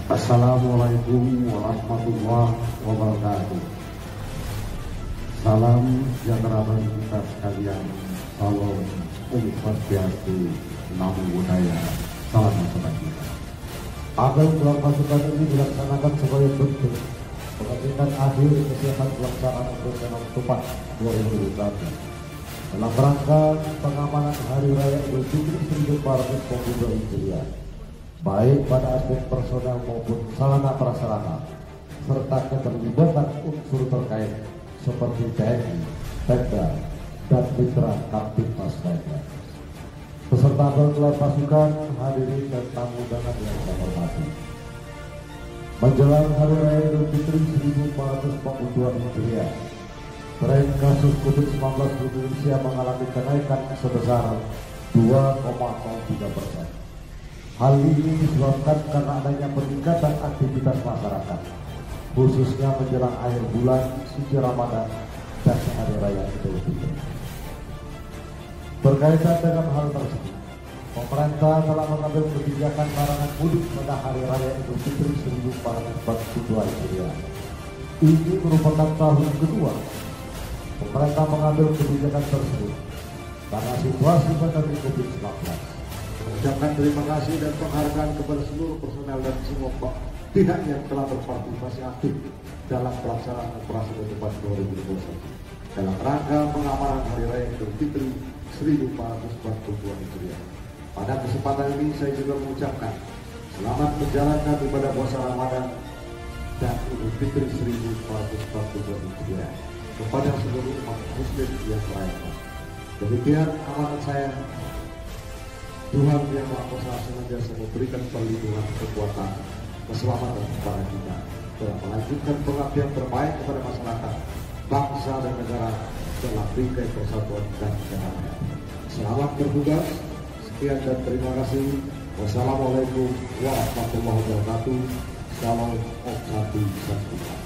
Assalamualaikum warahmatullahi wabarakatuh. Salam sejahtera bagi kita sekalian. Salam Om Swastiastu, Namo Buddhaya, salam kebajikan. Apel gelar pasukan ini dilaksanakan sebagai bentuk pengetingan akhir kesiapan pelaksanaan operasional Tupat 2021 dalam rangka pengamanan Hari Raya Idul Fitri 1442 Hijriah, baik pada aspek personel maupun sarana prasarana serta keterlibatan unsur terkait seperti TNI, Pemda, dan mitra Kaptimnas lainnya. Peserta bergelar pasukan, hadirin dan tamu undangan yang saya hormati. Menjelang Hari Raya Idul Fitri 1442 Hijriah, tren kasus COVID-19 di Indonesia mengalami kenaikan sebesar 2,03%. Hal ini disebabkan karena adanya peningkatan aktivitas masyarakat, khususnya menjelang akhir bulan suci Ramadan dan Hari Raya Idul Fitri. Berkaitan dengan hal tersebut, pemerintah telah mengambil kebijakan larangan mudik pada Hari Raya Idul Fitri 1442 Hijriah. Ini merupakan tahun kedua pemerintah mengambil kebijakan tersebut karena situasi pandemi COVID-19. Mengucapkan terima kasih dan penghargaan kepada seluruh personel dan semua pihak yang telah berpartisipasi aktif dalam pelaksanaan operasi Tupat 2021 dalam rangka pengamanan Hari Raya Idul Fitri 1442 Hijriah. Pada kesempatan ini saya juga mengucapkan selamat menjalankan ibadah puasa Ramadan dan Idul Fitri 1442 Hijriah kepada seluruh umat muslim yang merayakan. Demikian amanat saya. Tuhan Yang Maha Kuasa senantiasa memberikan perlindungan, kekuatan, keselamatan kepada kita dalam melanjutkan pengabdian terbaik kepada masyarakat, bangsa dan negara dalam bingkai persatuan dan kedamaian. Selamat bertugas. Sekian dan terima kasih. Wassalamualaikum warahmatullahi wabarakatuh. Salam Om Satu Satu.